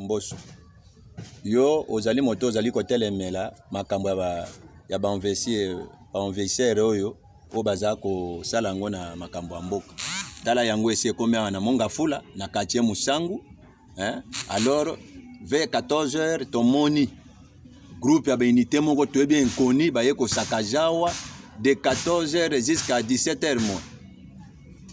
Mbosso. Yo ozali moto ozali kotelemela makambo ya ba investisseur oyo o baza ko sala ngo na makambo ya mboka. Tala yango esi ekomi na Mongafula na quartier Musangu, hein? Alors vers 14h tomoni groupe ya unité moko to bien connu ba yeko sakajawa de 14h jusqu'à 17h moins.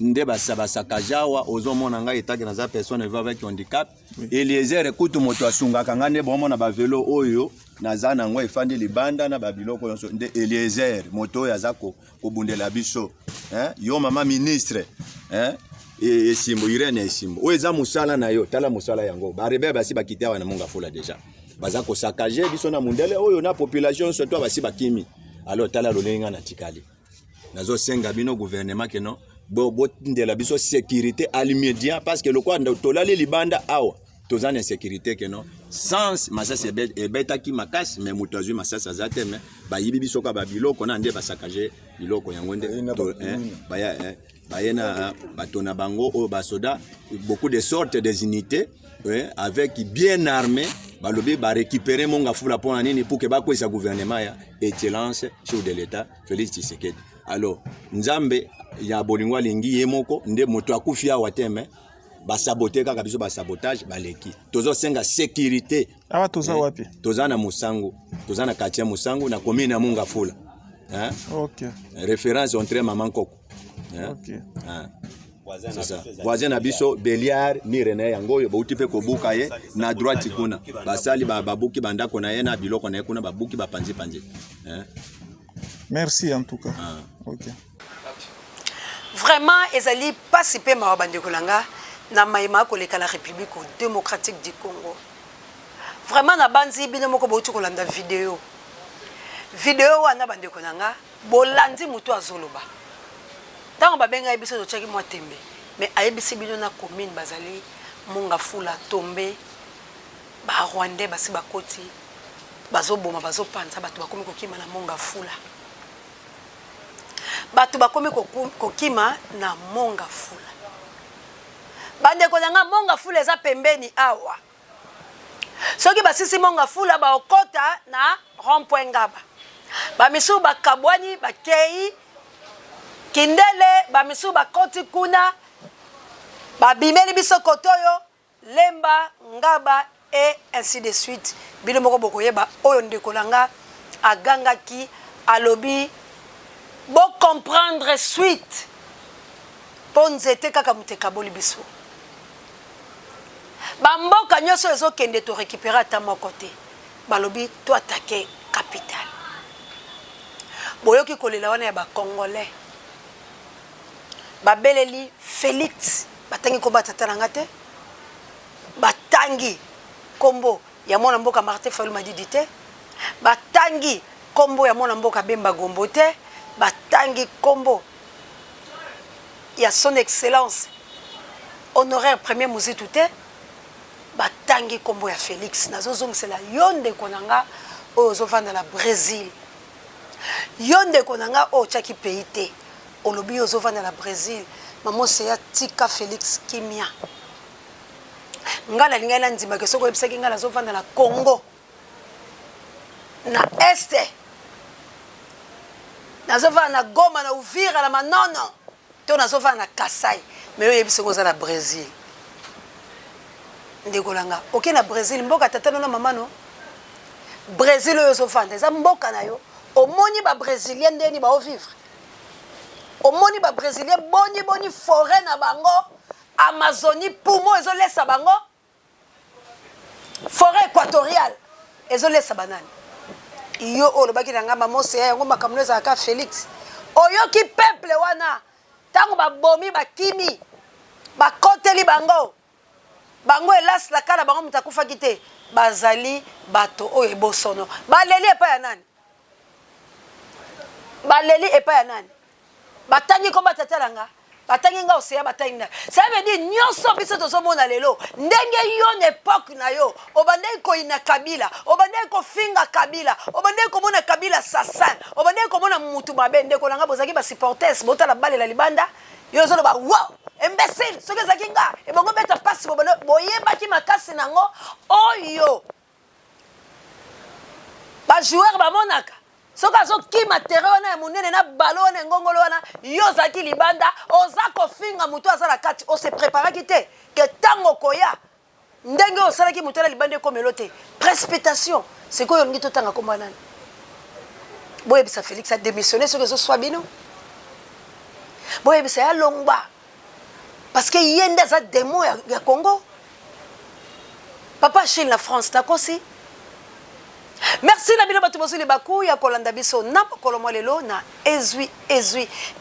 Nde basakajawa ozomona nga etaki na za personne vivant avec handicap. Eliezer ekutu moto asungaka nga nde bomona ba vélo oyo naza nango efandi libanda na babiloko yonso nde Eliezer moto oyo azako kobundela biso, hein? Yo mama ministre, hein? Esimbo Irene esimbo oyo eza musala na yo tala musala yango barebe basi bakite awa na Mongafula déjà baza ko sakaje biso na mundele oyo na population surtout basi bakimi. Alors tala lolenga na tikali nazo senga bino gouvernement que non bo ndela biso sécurité à l'immédiat parce que le quoi tolali libanda awa tozana insécurité que non sans masasi ebeta ki makasi mais muto azui masasi azate mais ba yibi biso ka ba biloko na nde basakaje biloko yango nde bayena batona bango o basoda beaucoup de sortes des unités, avec bien armés balobi ba récupérer Mongafula pour nini pour que ba kwesa gouvernement ya excellence chef de l'état Félix Tshisekedi. Alors nzambe ya bolingwa lingi yemoko nde moto akufi awa teme ba saboter kaka biso ba sabotage baleki tozo senga sécurité awa toza wapi toza na Musangu toza na quartier Musangu na commune ya Mongafula, hein? OK, référence entre maman Koko, hein? OK, hein? C'est ça. Voisin na biso Beliar ni René yango yo bauti pe kobuka ye na droite kuna basali babuki bandako na ye na biloko na ye kuna babuki bapanzi panzi, hein? Merci en tout cas. OK. Vraiment ezali participer ma bandeko langa na maima ko leka la République démocratique du Congo. Vraiment na banzi bino moko bauti ko landa vidéo wana bandeko langa bolandi mutu azoloba. Tant ba benga ebiso to chaki mwa tembe mais ayebisi bino na commune bazali Mongafula tombe ba Rwandais basi bakoti bazoboma bazopanza bato bakomi kokima na Mongafula. Bato bakomi kokima na Mongafula. Bandeko nanga Mongafula eza pembeni awa. Soki basisi Mongafula ba okota na rond-point Ngaba. Ba misu bakabwani bakei kindele ba misu bakoti kuna ba bimeli biso kotoyo Lemba Ngaba et ainsi de suite. Bino moko bokoyeba oyo ndeko nanga agangaki alobi bo comprendre suite ponzete kaka muteka boli biso bamboka nyoso ezo kende to récupérer ata moko te balobi to attaquer capitale boyoki kolela wana ya ba congolais babeleli Félix batangi ko batata nanga te batangi kombo ya mwana mboka Martin Fayulu Madidi te batangi kombo ya mwana mboka Bemba Gombo te batangi kombo ya son excellence honoraire premier Muzitu te batangi kombo ya Félix nazozongisela yonde konanga ozovanda na Brésil yonde konanga o chaki pays te olobi ozovanda na Brésil mamo seya tika Félix kimia ngala lingala ndima ke soko ebisaki ngala zovanda na Congo na este nazova na Goma na Uvira na Manono to nazova na Kasai mais yo yebise koza na Brésil ndeko langa oke na Brésil mboka tatano na mama no Brésil yo zovanda za mboka na yo omoni ba brésilien ndeni ba vivre omoni ba brésilien boni forêt na bango Amazonie poumon ezolesa bango forêt équatoriale ezolesa banani iyo olobaki na ngamba mose yango makamno ezaka Félix oyoki peuple wana tango babomi bakimi bakoteli bango elas la kala bango mutakufa kite bazali bato oyo ebosono baleli epa ya nani batangi ko batatalanga batangi nga oseya batangi na ça veut dire nyonso biso tozomona lelo ndenge yo na époque na yo obandai ko ina Kabila obandai ko finga Kabila obandai ko mona Kabila assassin obandai ko mona mutu mabe ndeko langa bozaki ba supporters botala balela libanda yo zo ba wow imbécile ce que zakinga e bongo beta passe boyeba ki makasi nango oyo ba joueur ba monaka soka zo ki matériel na munene na ballon ngongolo wana yo zaki libanda ozako finga mutu azala kati o se prépara kite que tango koya ndenge osala ki mutu na libanda ko melote précipitation c'est quoi yongi totanga komba nani boye bisa Félix a démissionné ce que zo soit bino boye bisa ya longba parce que yenda za démon ya Congo papa chez la France takosi. Merci na bino bato bozuli baku ya kolanda biso na kolomwa lelo na ezwi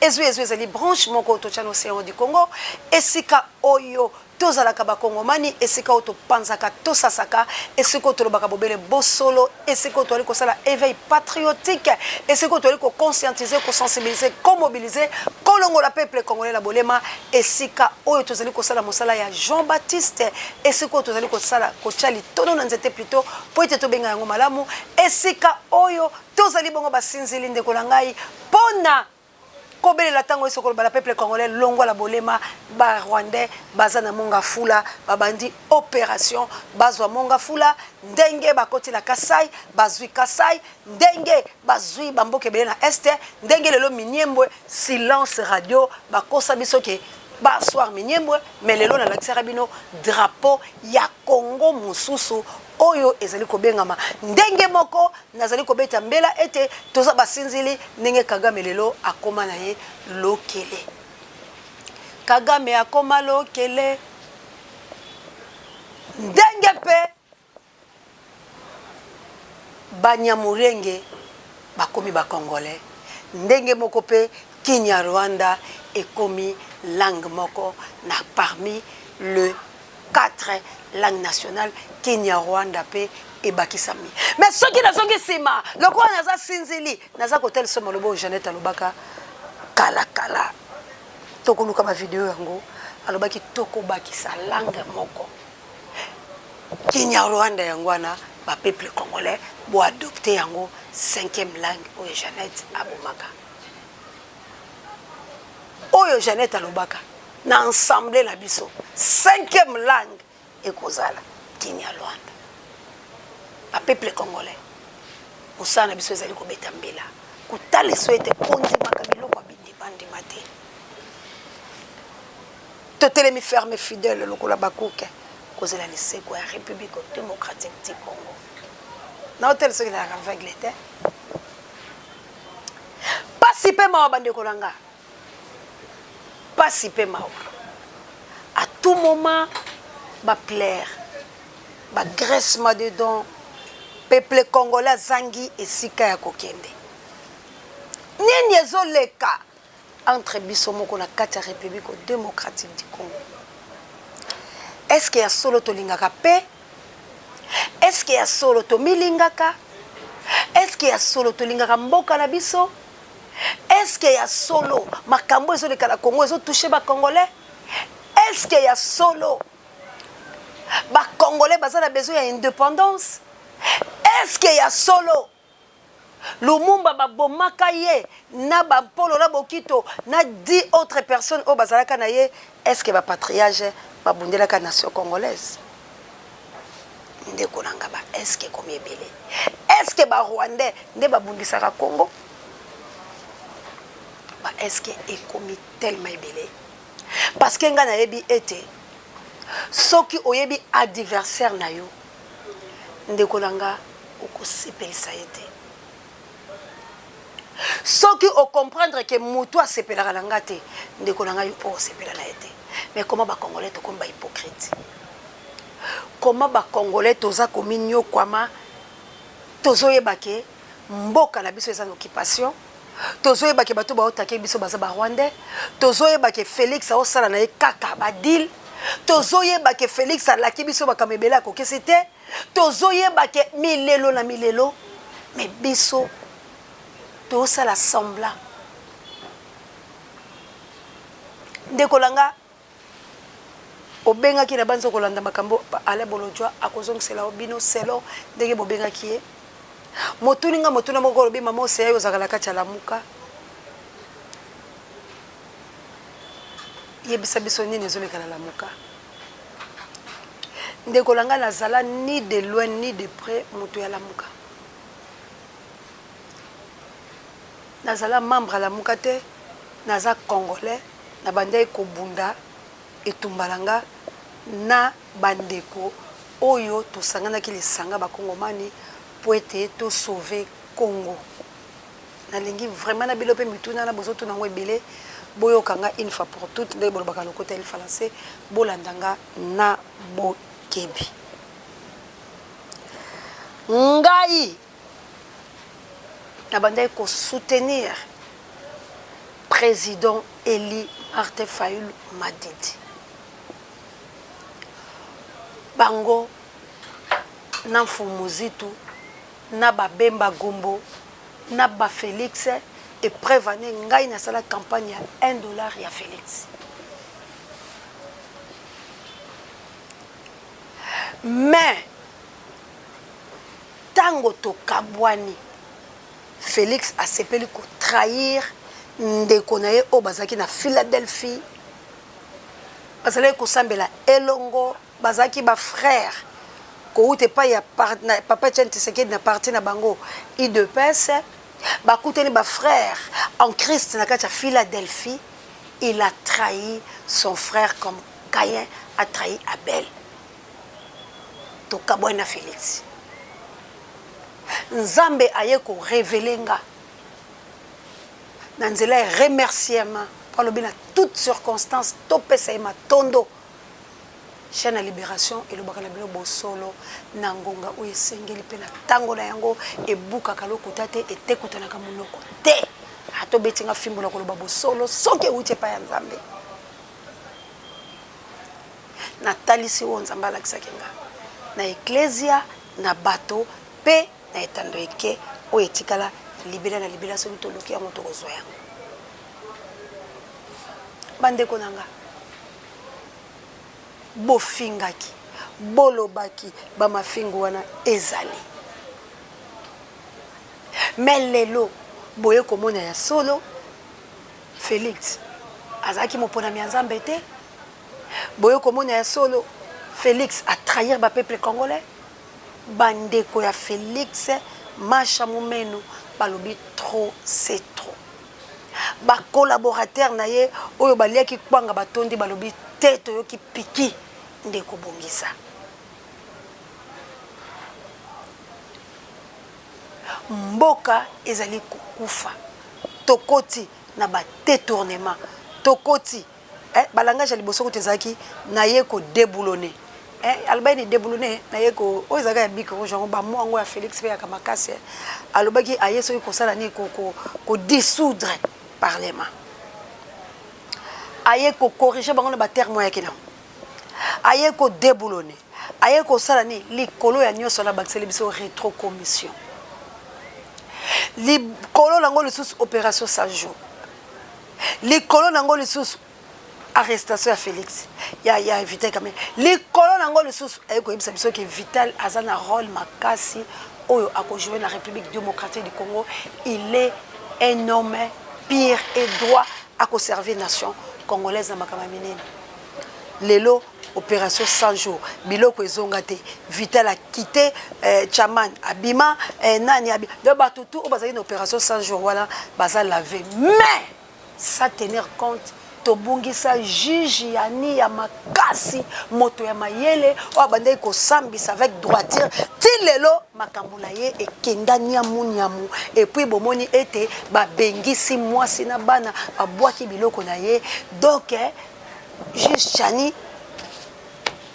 ezali branche moko to chano océan du Congo esika oyo tozalaka bakongomani esika oyo topanzaka tosasaka esika oyo tolobaka bobele bosolo esika oyo toali kosala éveil patriotique esika oyo toali koconscientiser kosensibiliser komobiliser kolongola peuple congolais na bolema esika oyo tozali kosala mosala ya Jean-Baptiste esika oyo tozali kosala kotia litono na nzete plutôt po ete tobenga yango malamu esika oyo tozali bongo basinzili ndeko na ngai pona kobelela tango esoko ba la peuple congolais longo la bolema ba rwandais bazana monga fula babandi opération bazwa monga fula ndenge bakoti la Kasai bazwi Kasai ndenge bazwi bamboke bele na este ndenge lelo miniembwe silence radio bakosa biso ke ba soir miniembwe mais lelo na lakisaka bino drapeau ya Congo mususu oyo ezali kobengama ndenge moko nazali kobeta mbela ete toza basinzili ndenge Kagame lelo akoma na ye lokele Kagame akoma lokele ndenge pe Banyamurenge bakomi ba Congolais ndenge moko pe Kinyarwanda ekomi langue moko na parmi le 4 langue nationale Kinyarwanda pe ebakisami mais ce qui nazongi sima loko naza sinzili naza kotel somo lobo Jeannette alobaka kala toko luka ba vidéo yango alobaki toko bakisa langue moko Kinyarwanda yangwana ba peuple congolais bo adopter yango 5e langue oyo Jeannette abomaka oyo Jeannette alobaka na ensemble la biso 5e langue ekozala Kinyarwanda ba peuple congolais musana biso ezali kobeta mbela kutale souhaite ondi makabilo kwa bindi bandi mate totelemi ferme fidèle lokola bakuke kozela liseko ya République démocratique du Congo na hotel ce qui la aveugle te pasi pe mawa bande kolanga pasi pe mawa à tout moment ba plaire ba graissement dedans peuple congolais zangi esika ya kokende nini ezoleka entre biso moko na kati ya République démocratique du Congo est-ce que ya solo tolingaka pe est-ce que ya solo tomilingaka est-ce que ya solo tolingaka mboka na biso est-ce que ya solo makambo ezoleka na Congo ezotouche ba Congolais est-ce que ya solo ba Congolais bazana besoin ya indépendance est-ce que ya solo Lumumba babomaka ye na ba polo na bokito na 10 autres personnes au bazalaka na ye est-ce que ba patriage babundelaka nation congolaise ndeko nanga ba est-ce que comme ebele est-ce que ba rwandais nde babundisaka Congo ba est-ce que ekomi tellement ebele parce que nga na yebi ete soki oyebi adversaire na yo ndeko nanga okosepelisa ete soki o comprendre que mutu asepelaka na nga te ndeko nanga yo osepela na ete mais comment ba Congolais to comme ba hypocrite comment ba Congolais toza komi nyokwama tozoyeba ke mboka na biso eza na occupation tozoyeba ke bato baotake biso baza ba Rwandais tozoyeba ke Félix aosala na ye kaka badil tozoyeba ke Félix alaki biso bakamebela kokesi te tozoyeba ke milelo na milelo mais biso tosala semblant ndeko langa obengaki na banzo kolanda makambo ale bolojwa akozongisela obino selo ndenge bobengaki ye motuninga motuna moko lobi mama oseya yo zakala kati ya lamuka yebisa biso nini ezolekana lamuka ndeko langa nazala ni de loin ni de près moto ya lamuka nazala membre ya lamuka te naza congolais na bandai kobunda etumbalanga na bandeko oyo tosanganaki lisanga bakongomani po ete to sauver Congo nalingi vraiment na bilope mituna na bozoto nango ebele boyokanga une fois pour toutes nde bolobaka lokota el français bolandanga na bokebi ngai na bandai ko soutenir président Eli Martin Fayulu Madidi bango na Mfumuzitu na Babemba Gombo na ba Félix et prévane ngai na sala campagne ya $1 ya Félix mais tango to kabwani Félix a sepeli ko trahir ndeko na ye o bazaki na Philadelphie bazali ko sambela elongo bazaki ba frère ko ute pa ya papa Tshisekedi na parti na bango IDPS ba kuteni ba frère en Christ na kati ya Philadelphie il a trahi son frère comme Caïn a trahi Abel to kabwana Félix Nzambe aye ko révéler nga na nzela remerciement par le bien à toutes circonstances topesa ma tondo chaîne à libération et le bakala bilo bosolo nangonga o esengeli pe na tango na yango e buka kaloko tate et tekutana ka munoko te ato betinga fimbo na koloba bosolo soke uche pa ya Nzambe na talisi wo Nzamba la kisakenga na ecclesia na bato pe na etando eke o etikala libérer na libération to loki yango to kozwa yango bande konanga bofingaki bolobaki ba mafingo wana ezali melelo boye komona ya solo Félix azaki mopona mi Nzambe te boye komona ya solo Félix a trahir ba peuple congolais bandeko ya Félix Macha Mumeno balobi trop c'est trop ba collaborateur na ye oyo baliaki kwanga batondi balobi teto yoki piki ndeko bongisa mboka ezali kukufa tokoti na ba détournement tokoti balangage liboso ko tezaki na ye ko déboulonner albaini déboulonner na ye ko ozaga ya biko jongo ba mwango ya Félix pe ya kamakasi alobaki ayeso ko sala ni ko dissoudre parlement aye ko corriger bango na ba terme ya kina aye ko déboulonner aye ko sala ni likolo ya nyoso na bakiseli biso rétro commission likolo nango lisusu opération 100 jours likolo nango lisusu arrestation ya Félix ya Vital quand même likolo nango lisusu aye ko yebisa biso que Vital azana rôle makasi oyo akojouer na République démocratique du Congo il est un homme pire et droit à conserver nation congolaise na makama minene lelo opération 100 jours biloko ezongate Vital a quitté Chaman abima nani abi de batutu o bazali na opération 100 jours voilà baza laver mais ça tenir compte tobungisa juge yani ya makasi moto ya mayele o abandai ko sambisa avec droiture ti lelo makambo na ye ekenda nyamu et puis bomoni ete ba bengisi mwasi na bana abwaki biloko na ye donc juge Chani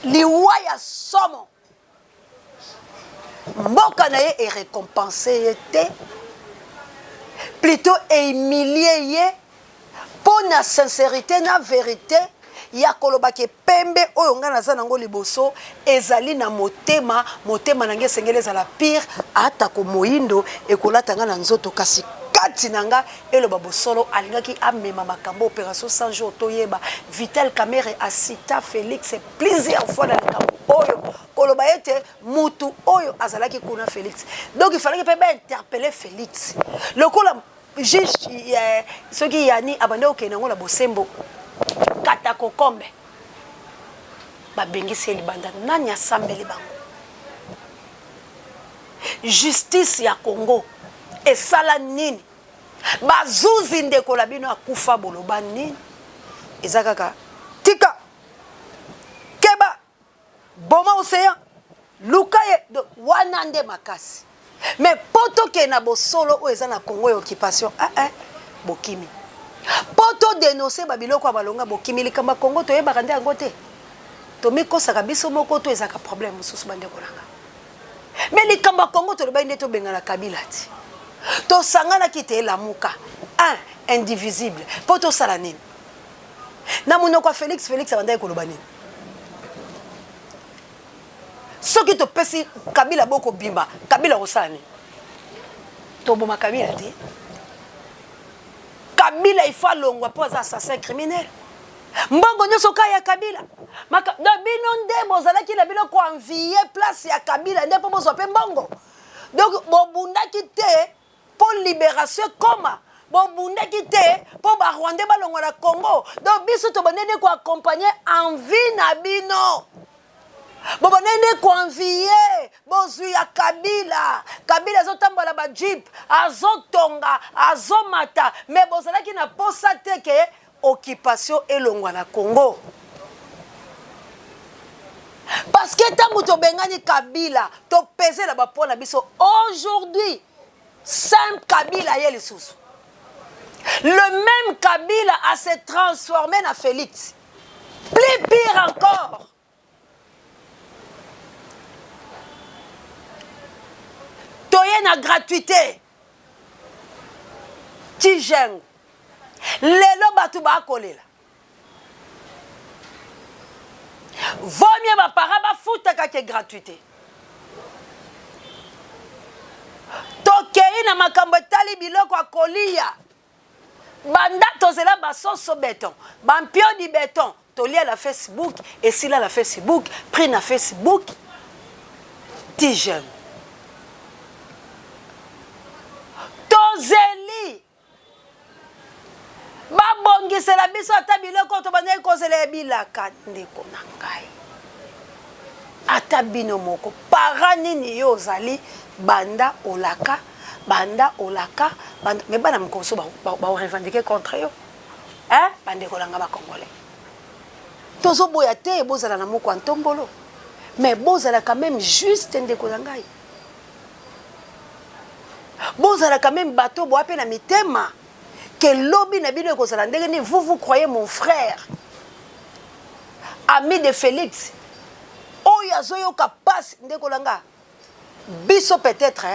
liwa ya somo mboka na ye est récompensé te plutôt humilié ye pour na sincérité na vérité ya kolobake pembe oyo nga naza nango liboso ezali na motema nange sengele za la pire ata ko moyindo ekolata nga na nzoto kasi kati nanga eloba bosolo alingaki amema makambo opération 100 jours toyeba Vital Kamerhe asita Félix plusieurs fois dans le camp oyo koloba ete mutu oyo azalaki kuna Félix donc il fallait que interpeller Félix lokola juge ce qui yani abande okena ngola bosembo kata kokombe babengisi libanda nani asambeli bango justice ya Congo esala nini bazuzi ndeko la bino akufa boloba nini eza kaka tika keba boma océan lukaye wana nde makasi mais poto ke na bosolo o eza na Congo ya occupation bokimi poto dénoncer babiloko balonga bokimi likamba Congo toyebaka nde yango te tomikosaka biso moko to ezaka problème mosusu bande kolanga mais likamba Congo toloba nde to bengana Kabila ti to sangana ki te lamuka indivisible poto sala nini na monoko Félix abandaki koloba nini soki to pesi Kabila boko bimba Kabila kosala nini to boma Kabila ti Kabila ifa longwa po za assassin criminel mbongo nyoso kaya Kabila maka do bino nde bozalaki na bino ko envier place ya Kabila nde po bozwa pe mbongo donc bobundaki te pour libération koma bobundaki te po ba Rwanda balongwa na Congo donc biso to bonene ko accompagner en vie na bino bobonene ko envier bozwi ya Kabila azotambola ba jeep azotonga azomata mais bozalaki na posa te ke occupation elongwa na Congo parce que tango to bengani Kabila to peser la ba pona biso aujourd'hui simple Kabila yeli susu le même Kabila a se transformé na Félix plus pire encore toye na gratuité ti jengo lelo batu bakolela vaut mieux bapara bafutaka ke gratuité tokei na makambo etali biloko akolia banda tozela basoso beton bampio di beton tolia la Facebook esila la Facebook pris na Facebook ti jengo tozeli babongisela biso ata biloko to banayi kozela ebilaka ndeko na ngai ata bino moko para nini yo ozali banda olaka mais bana mokoso barevendiquer contre yo bandeko na nga bakongolais tozoboya te bozala na moko ya ntombolo mais bozala quand même juste ndeko na ngai bozala quand même bateau boa pe na mitema que lobby na bino kozala ndenge ni vous croyez mon frère ami de Félix oyo azoyoka passe ndeko langa biso peut-être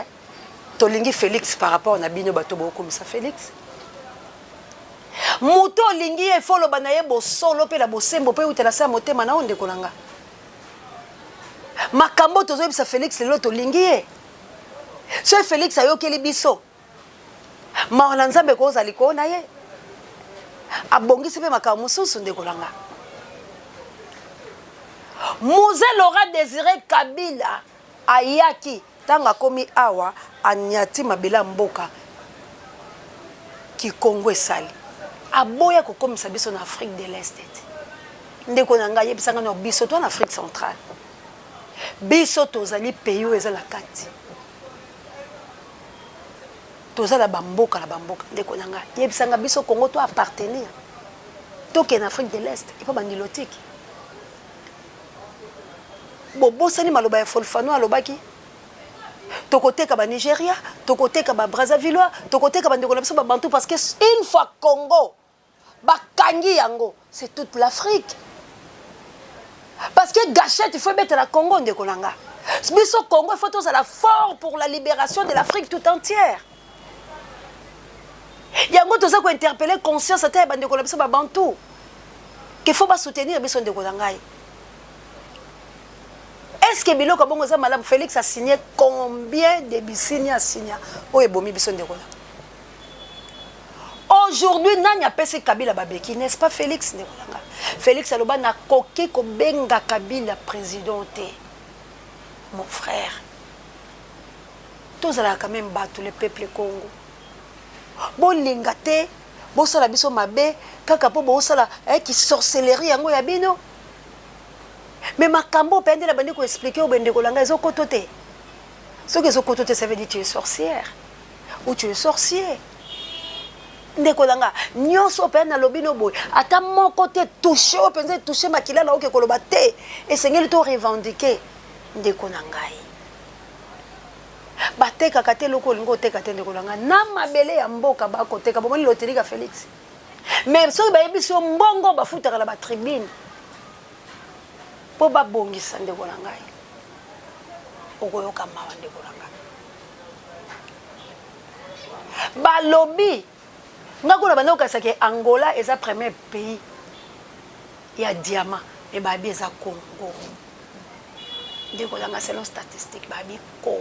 tolingi Félix par rapport na bino bateau bokomisa Félix moto lingi e folo banaye bosolo pe la bosembo pe utela sa motema na ndeko langa makambo tozoyebisa Félix lelo tolingi e so Félix ayokeli biso maona nzambe ko ozali ko na ye abongisi pe makambo mosusu ndeko langa Mouze Laurent Désiré Kabila ayaki tanga komi awa anyati mabela mboka ki Congo esali aboya ko komisa biso na Afrique de l'Est ndeko na ngai yebisanga na biso to na Afrique centrale biso tozali pays oyo ezala kati tozala bamboka na bamboka ndeko na ngai yebisanga biso Congo to appartenir to ke na Afrique de l'Est et pas bandilotiki bobosani maloba ya Folfano alobaki tokoteka ba Nigeria tokoteka ba Brazzaville tokoteka ba ndeko na biso ba Bantu parce que une fois Congo bakangi yango c'est toute l'Afrique parce que gâchette il faut mettre la Congo ndeko langa biso Congo il faut tous à la fort pour la libération de l'Afrique tout entière yango toza ko interpeller conscience ata ba ndeko na biso ba Bantu qu'il faut pas soutenir biso ndeko langa. Est-ce que Biloko Bongo Madame Félix a signé combien de bisini a signé? Oh, et Bomi Bisson de Rola. Aujourd'hui, Nanya Pese Kabila Babeki, n'est-ce pas Félix? Félix Aloba n'a coqué comme Benga Kabila présidenté. Mon frère. Tous allons quand même battre le peuple Congo. Bon lingate, bosala biso mabe kaka po bosala ki sorcellerie yango ya bino. Mais makambo pende la bandi ko expliquer au bende ko langa ezokoto te. Ce que ezokoto te, ça veut dire tu es sorcière ou tu es sorcier. Ndeko langa nyonso pe na lobino boy ata moko te toucher o penze toucher makila na oke koloba te esengeli to revendiquer ndeko na ngai bateka kate loko lingo teka te ndeko langa na mabele ya mboka bako teka bomoni loterie ka Félix mais so ba yebiso mbongo bafutaka la ba tribune po ba bongisa ndeko na ngai okoyoka mawa ndeko na ngai balobi ngakuna bando kasake Angola est le premier pays il y a diamant et babi est à Congo ndeko langa selon statistique babi Congo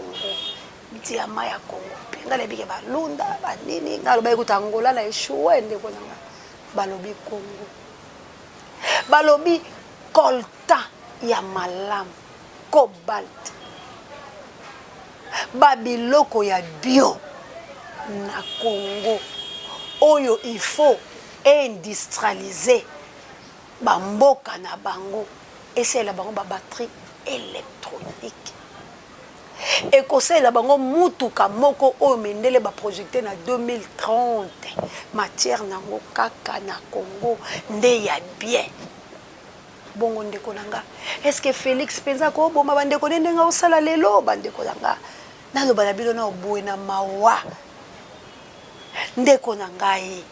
diamant ya Congo penga le bike balunda banini ngalo bayi kuta Angola na échoué ndeko langa balobi Congo balobi coltan ya malam cobalt babiloko ya bio na Congo oyo il faut industrialiser bamboka na bango et la bango ba batterie électronique et conseil la bango mutuka moko oyo mendele ba projecter na 2030 matière nango kaka na Congo nde ya bien bongo ndeko nanga est-ce que Félix penza ko boma bandeko ndenga osala lelo bandeko nanga nalo bana bilo na oboe na mawa ndeko na ngai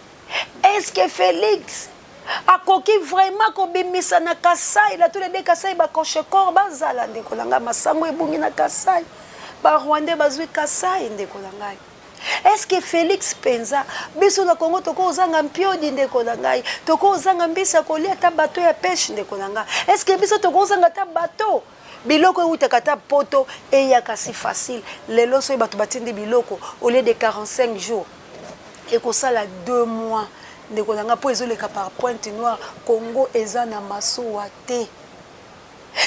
est-ce que Félix akoki vraiment ko bimisa na Kasai la tous les deux Kasai ba coche corps bazala ndeko na ngai masango ebungi na Kasai ba Rwanda bazwi Kasai ndeko na ngai est-ce que Félix penza biso na Congo toko ozanga mpiodi ndeko na ngai toko ozanga mbisa kolia ta bateau ya pêche ndeko na ngai est-ce que biso toko ozanga ta bateau biloko utaka ta poto et ya kasi facile lelo so bato batindi biloko au lieu de 45 jours et que ça la 2 mois ndeko nanga po ezoleka par pointe noire Congo eza na masuwa te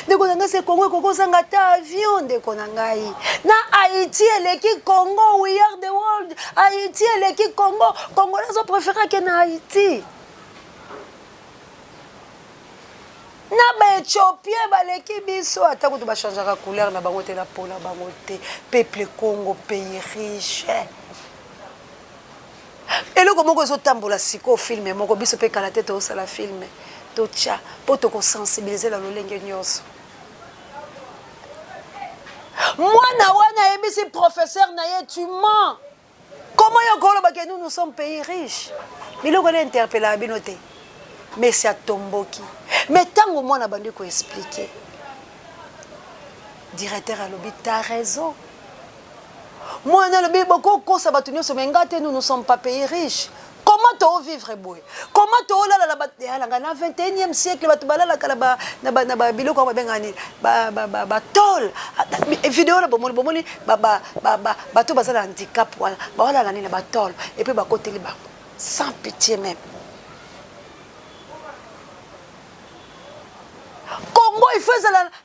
ndeko nanga se Congo koko zanga ta avion ndeko nanga na Haïti eleki Congo we are the world Haïti eleki Congo Congo nazo préférer que na Haïti na ba Éthiopien baleki biso ata kutu ba changer couleur na bango te na pona bango te peuple Congo pays riche et le comment que tambola siko film moko biso pe kala tete osala film to tia po to ko sensibiliser la lolenge nyonso mwana wana ebisi professeur na ye tu mens comment yo kolo ba que nous sommes pays riches biloko na interpeller binote mais c'est à tomboki mais tango mwana bandi ko expliquer directeur à l'obit t'as raison. Moi, je nous ne sommes pas pays riches. Comment tu vivre boy? Comment tu la 21e siècle tu la bilo ko bengani ba tol vidéo la bomoni ba to bazala handicap wala ba wala la ni ba tol et puis ba côté ba sans pitié même. Congo il fait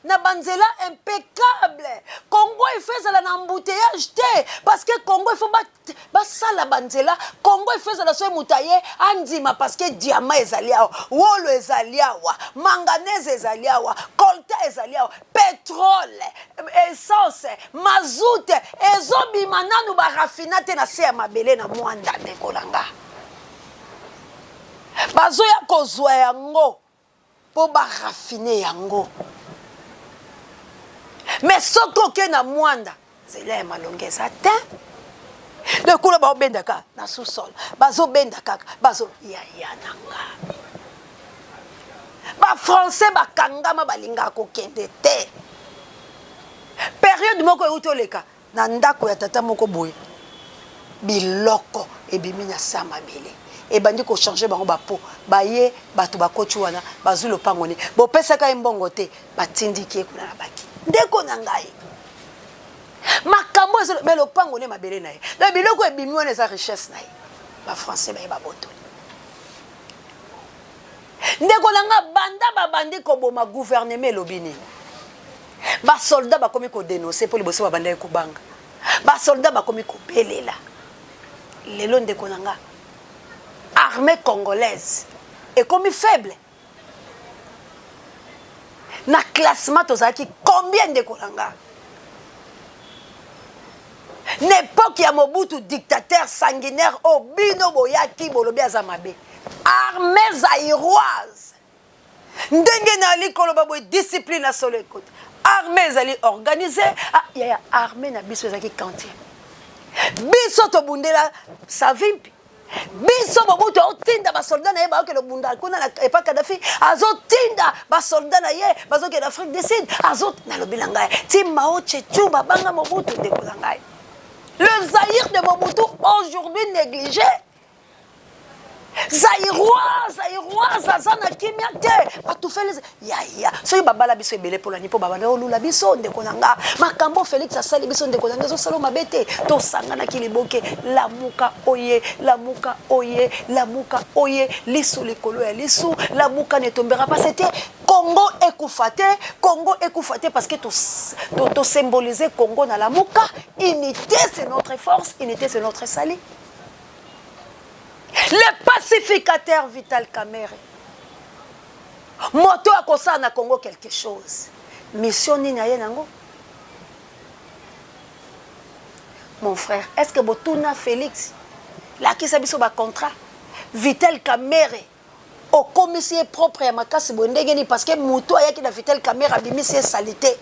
na banzela impeccable. Congo il fait na embouteillage te parce que Congo il faut ba sala banzela. Congo il fait la so mutaye andima parce que diamant ezali awa, wolo ezali awa, manganèse ezali awa, coltan ezali awa, pétrole, essence, mazout, ezobima nanu ba raffinate na se ya mabele na mwanda nekolanga. Bazo ya kozwa yango po ba raffiner yango mais soko ke na mwanda zela malongeza te de kula ba obenda ka na sous-sol bazo benda kaka bazo ya nanga ba français ba kangama balinga ko kende te période moko utoleka na ndako ya tata moko boye biloko ebimi na sama bele et bandi ko changer bango ba po baye batu bakochu wana bazu lo pangone bo pesa ka mbongo te batindiki kuna na baki ndeko na ngai makambo mais lo pangone mabele na ye na biloko ebimi wana za richesse na ye ba français ba ba boto ndeko na nga banda bandi ko boma gouvernement lobini ba soldat ba komi ko dénoncer pour liboso ba banda ko banga ba soldat ba komi ko belela lelo ndeko na nga armée congolaise est comme faible. Na classement tozaki combien de kolanga? N'époque ya Mobutu dictateur sanguinaire Obino Boyaki Bolobi Azamabe. Armée zaïroise. Ndenge na li koloba boy discipline na solo écoute. Armée zali organisée, il y a armée na biso zaki kanti. Biso to bundela savimpi. Biso Mobutu otinda ba soldat na ye ba ke le bunda kuna na epa Kadhafi azotinda ba soldat na ye bazo ke d'Afrique du Sud azot na lobilanga ti Mao Tse-tung banga Mobutu de kolanga. Le Zaïre de Mobutu aujourd'hui négligé. Zaïrois, Zazana Kimiate, a tout fait les. Ya, soy babala biso ebele pour la nipo babana olula biso de konanga. Makambo Félix asali biso de konanga zo salo mabete. To sangana kiliboke lamuka oye, lisu likolo ya lisu, lamuka ne tombera pas c'était Congo écoufate parce que to symboliser Congo na lamuka, unité c'est notre force, unité c'est notre sali. Le pacificateur Vital Kamerhe. Moto a kosa na Congo quelque chose. Mission ni na ye nango. Mon frère, est-ce que Botuna Félix, la qui sabiso ba contrat, Vital Kamerhe, au commissaire propre à Makasi Bondegeni parce que Mouto a qui na Vital Kamerhe a bimisi salité.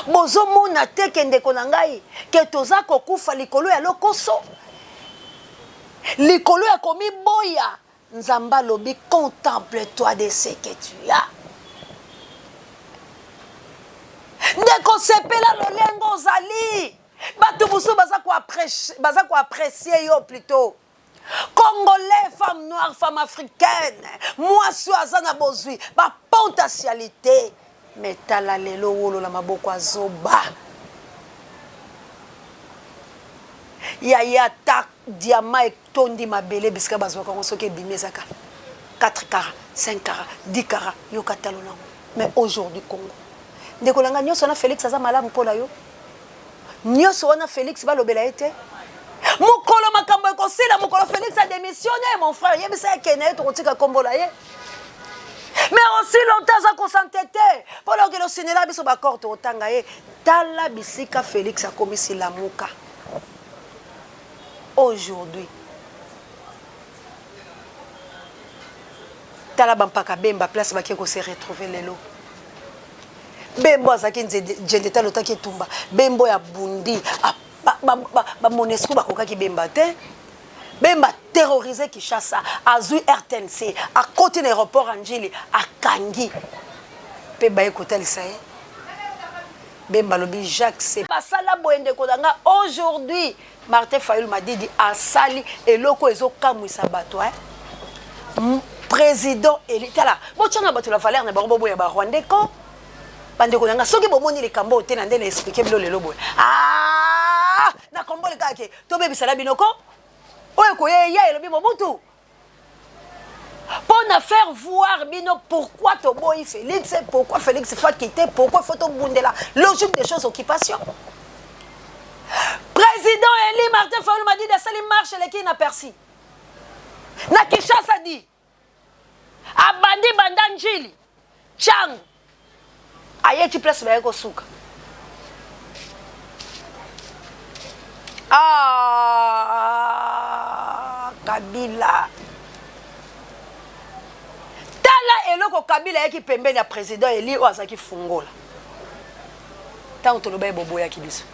Bozo mona te kende konangai, que toza kokufa likolo ya lokoso. Likolo ya komi boya Nzamba lobi contemple-toi de ce que tu as. Ndeko sepela lolengo zali. Batu busu baza ko apprécier yo plutôt. Congolais, femmes noires, femmes africaines. Moi suis azana bozui ba potentialité. Metala lelo wolo la maboko azoba. Ya tak diamant et tondi mabele biska bazwa kongo soke bimezaka 4 carats 5 carats 10 carats yo katalona. Mais aujourd'hui Congo ndeko langa nyoso na Félix aza malamu pola yo nyoso wana Félix ba lobela ete mukolo makambo ekosila mukolo Félix a démissionné mon frère yebisa kene to kotika kombola ye. Mais aussi longtemps ça s'entêter pour que le Sénégal biso ba corte otanga ye tala bisika Félix a commis la muka. Aujourd'hui, Talabampaka Bemba place ba ko se retrouver lelo. Bembo azaki nzendeta lotaki tumba. Bembo ya bundi ba Monesco ba kokaki Bemba te. Bemba terrorisé Kinshasa, azui RTNC, à côté de l'aéroport Anjili, à Kangi. Pe ba écouter le ça. Bemba lobi Jacques c'est pas ça la boende kodanga aujourd'hui. Martin Fayulu m'a dit à Sali et loko ezo kamwisa bato président élite là bochana bato la valeur na barobo ya ba Rwandeko bande ko nga soki bomoni le kambo te na ndene expliquer bilo lelo boy na kombo le kake to bebisa la binoko oyo ko ye lobi Mobutu pour na faire voir bino pourquoi to boy Félix pourquoi Félix faut quitter pourquoi faut to bundela logique des choses occupation. Président Eli Martin Fayulu m'a dit de salir marche les qui n'a perçu. Na Kinshasa dit. Abandi bandanjili. Chang. Aye tu place ba ko suka. Kabila. Tala eloko Kabila yaki pembeni ya président Eli oazaki fungola. Tant to loba bobo yaki biso.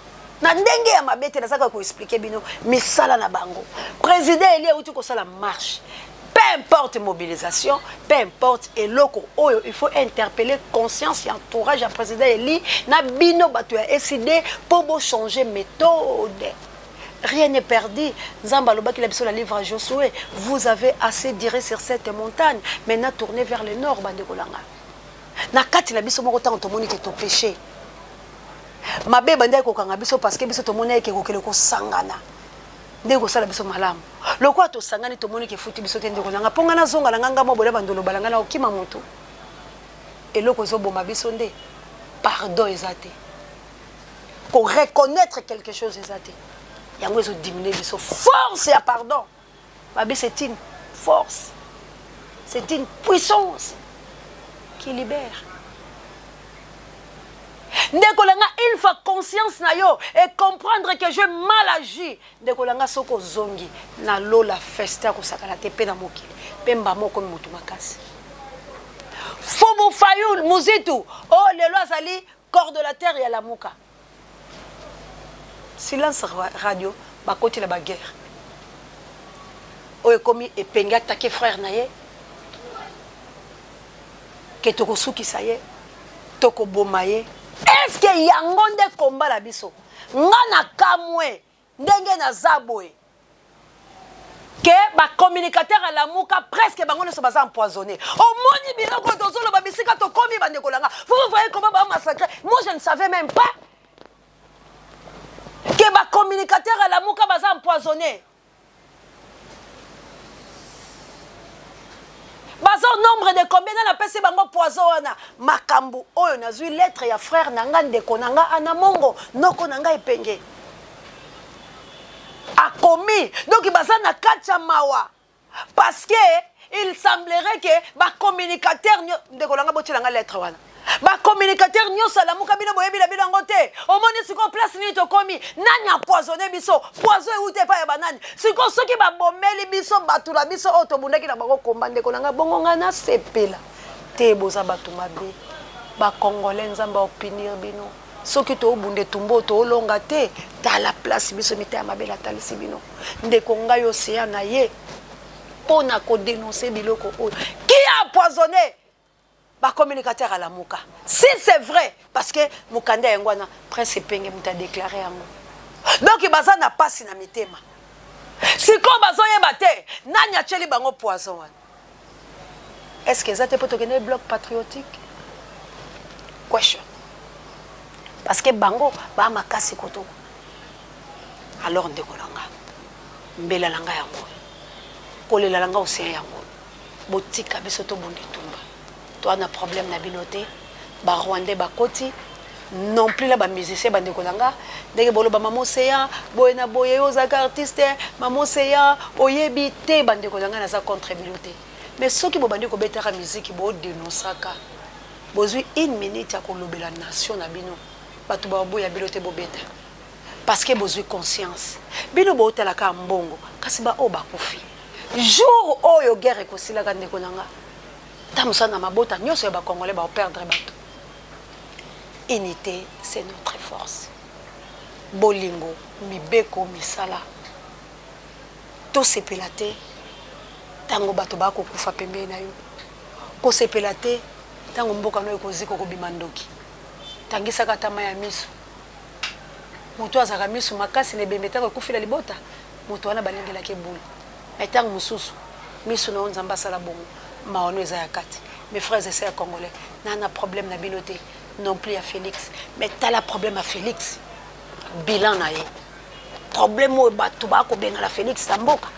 Na ndenge ya mabete na saka ko expliquer bino misala na bango président Eli uti ko sala marche peu importe mobilisation peu importe eloko oyo il faut interpeller conscience et entourage à président Eli na bino batu ya décidé pour changer méthode. Rien n'est perdu. Nzamba lobaki la biso la livre à Josué, vous avez assez tiré sur cette montagne, maintenant tournez vers le nord bande kolanga. Na kati la biso moko tanto moni ke to péché. Mabe banda ko kanga biso parce que biso to mona ke ko kele ko sangana ndeko sala biso malamu lokwa to sangani to moni ke futi biso te ndeko nanga ponga na zonga na nganga mo bola bandolo balanga na okima moto eloko zo boma biso nde pardon ezate ko reconnaître quelque chose ezate yango zo diminuer biso force ya pardon Babi, c'est une force. C'est une puissance qui libère. Ndekolanga, il faut conscience na yo et comprendre que j'ai mal agi. Ndekolanga soko zongi na lola festa ko sakala te pe na mokili. Pemba moko mutu makasi. Fobo Fayoul Muzitu. Oh le loi azali corps de la terre ya la muka. Silence radio bakoti la baguerre. Oye komi epenga attaquer frère naye. Que toko suki saye. Toko bomaye. Est-ce que yango nde combat la biso? Nga na kamwe ndenge na zaboe. Que ba communicateur à la muka presque bango ne se basa empoisonné. Au moni biloko tozolo ba bisika to komi bande kolanga. Vous voyez comment ba massacrer? Moi je ne savais même pas que ba communicateur à la muka basa empoisonné. Bazo nombre de combien na pesi bango poison wana makambu oyo nazui lettre ya frère nanga ndeko nanga anamongo noko nanga epenge a commis donc baza na kacha mawa parce que il semblerait que ba communicateur ndeko nanga botilanga lettre wana ba communicateur nyosa la muka bino boyebi la bilango te omoni siko place ni to komi nani empoisonné biso poison euté pa ya banani siko soki ba bomeli biso batula biso oto bundaki na bango komba ndeko nanga bongo ngana sepela te boza batu mabe ba congolais nzamba opinir bino soki to bunde tumbo to longa te ta la place biso mita ya mabe la talisi bino ndeko ngai océan na ye pona ko dénoncer biloko oyo qui a empoisonné ba communicateur à la muka. Si c'est vrai, parce que Mukanda Yangwana, Prince Penge m'a déclaré en donc il baza na passe na mitema. Si comme bazo yebate, nanya cheli bango poison. Est-ce que ça te peut te gagner bloc patriotique? Question. Parce que bango ba makasi koto. Alors ndekolanga. Mbela langa yango. Kolela langa océan yango. Botika biso to bondi tumba. Toi na problème na binoté ba rwandais ba koti non plus là ba musicien ba ndekolanga ndenge bolo ba mama océan boye na boye ozaka artiste mama océan oyebi te ba ndekolanga na za contre binoté mais ceux qui bo bandi ko betaka musique bo dénonçaka bozui une minute ya ko lobela nation na bino batu ba boya binoté bo beta parce que bozui conscience bino bo telaka mbongo kasi ba o ba kufi jour oyo guerre ko silaka ndekolanga Tamusana mabota nyoso ya ba congolais ba perdre bato. Unité c'est notre force. Bolingo mibeko misala. To sepelate tango bato ba ko kufa pembe na yo. Ko sepelate tango mboka no ekoziko ko bimandoki. Tangisa katama ya miso. Mutu azaka miso makasi ne bembeta ko kufila libota. Mutu wana balengela ke bulu. Etango mususu miso no nzamba sala bongo. Maono Zayakati. Mes frères et sœurs congolais, n'a problème na binoté, non plus à Félix. Mais t'as le problème à Félix. Bilan na ye. Problème au batuba ko benga la Félix Tamboka.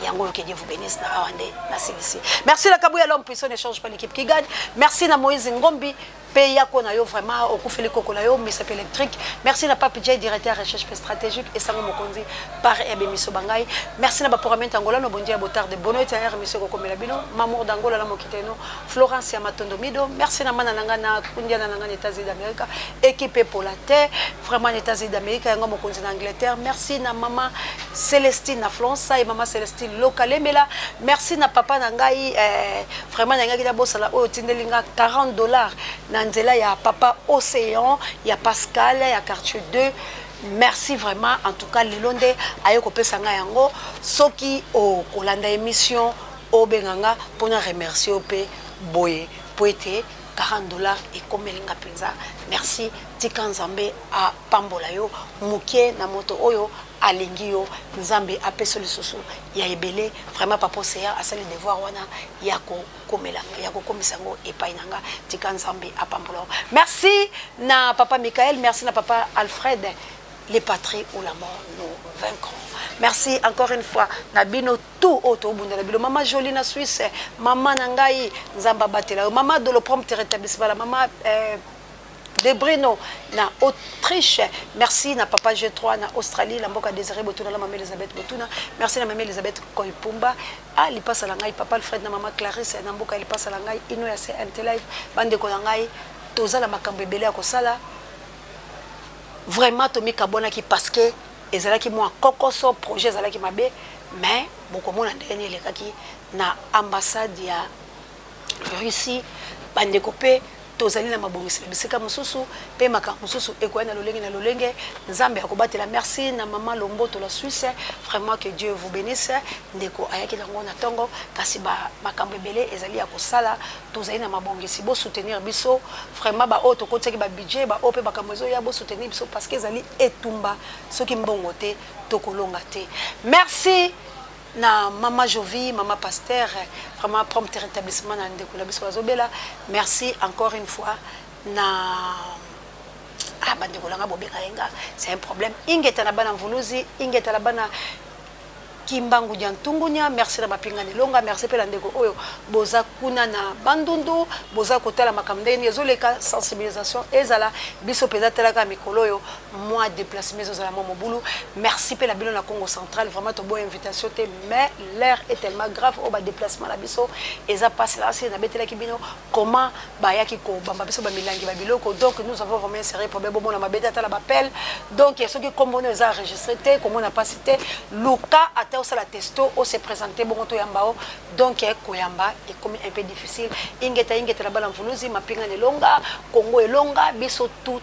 Yango que Dieu vous bénisse na awande na silisi. Merci la Kabouya l'homme puissant ne change pas l'équipe qui gagne. Merci na Moïse Ngombi. Peya Konayo vraiment au Koufeli Kokonayo, Missap électrique. Merci na Papi Jay, directeur recherche stratégique et Sango Mokonzi par Ebe Misso Bangay. Merci na Baporamento Angola, no bondia botard de Bono et Misso Kokomela Bino, Mamour d'Angola la Mokiteno, Florence Yamatondo Mido. Merci na Mananga na Kundia na Nanga États-Unis d'Amérique, équipé pour la terre, vraiment États-Unis d'Amérique, Yango Mokonzi d'Angleterre. Merci na Maman Célestine na France et Maman Célestine locale Mela. Merci na Papa Nangai, vraiment Nanga Gida Bossala, oh Tindelinga $40. Nzela, il y a Papa Océan, il y a Pascal, il y a Quartier 2. Merci vraiment. En tout cas, les Londe, Ayoko Pesanga Yango, Soki, au Kolanda émission, au Benganga, pour nous remercier au P. Boye, Poete, $40 et comme Elinga Penza. Merci. Tikanzambe à Pambolayo, Mouké, Namoto Oyo. Alingio Nzambe apesoli susu ya ebele vraiment papa Océan a sali devoir wana yako komela yako komisango epai nanga tika Nzambe apambola. Merci na papa Michael, merci na papa Alfred, les patries ou la mort nous vaincrons. Merci encore une fois na bino tout auto bunda na bino maman Jolie na Suisse, maman Nangai Nzamba batela, maman de le prompte rétablissement, la maman de Brno na Autriche. Merci na papa G3 na Australie, la mboka Désiré Botuna, la maman Elisabeth Botuna. Merci na maman Elisabeth Koipumba. Ah, li passe la ngai papa Alfred na maman Clarisse na mboka li passe la ngai ino ya se live bande ko na ngai toza la makambo ebele ya kosala. Vraiment Tommy Kabonaki parce que ezalaki moi kokoso projet ezalaki mabe mais bokomona ndenge elekaki na ambassade ya Russie bande kopé tozali na mabongisi bisika mususu pe maka mususu ekoya na lolenge nzambe akobatela. Merci na maman Lomboto la Suisse, vraiment que Dieu vous bénisse. Ndeko ayaki nango na tongo kasi ba makambo ebele ezali ya kosala tozali na mabongisi bo soutenir biso vraiment ba auto koteki ba budget ba ope makambo ezo ya bo soutenir biso parce que ezali etumba soki mbongo te tokolonga te. Merci na maman Jovi, maman Pasteur, vraiment prompt rétablissement na ndeko la biso azobela. Merci encore une fois na bandeko langa bobeka yenga, c'est un problème. Ingeta na bana mvuluzi, ingeta na bana Kimbangu Diantungunya, merci na mapinga nelonga, merci pe ndeko oyo boza kuna na bandundu, boza kotala makamdeni ezoleka sensibilisation ezala biso pezatela ka mikolo yo moi déplacement ezala mo mobulu. Merci pe la bino na Congo central, vraiment to bo invitation te mais l'air est tellement grave au ba déplacement la biso eza passe là c'est na betela ki bino comment ba yaki ko bamba biso ba milangi ba biloko. Donc nous avons vraiment un sérieux problème bon na mabeta la bapel. Donc ce qui comme on a enregistré te comme on a pas cité Luka au la testo au se présenter bon to yambao donc koyamba est comme un peu difficile ingeta la bala mvuluzi mapinga nelonga Congo elonga biso tout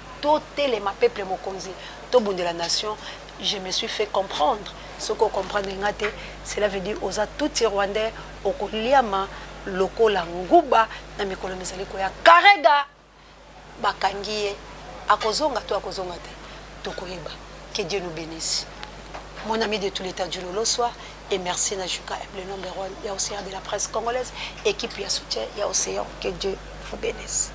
les ma peuple mokonzi to bonde la nation. Je me suis fait comprendre ce qu'on comprend ngate, cela veut dire aux tout rwandais au koliama loko la nguba na mikolo mizali ko ya karega bakangiye akozonga to akozonga te tokoyeba. Que Dieu nous bénisse. Mon ami de tout l'état du Lolo soit et merci Najuka, le numéro 1, il y a Océan de la presse congolaise, équipe, il y a soutien, il y a Océan, que Dieu vous bénisse.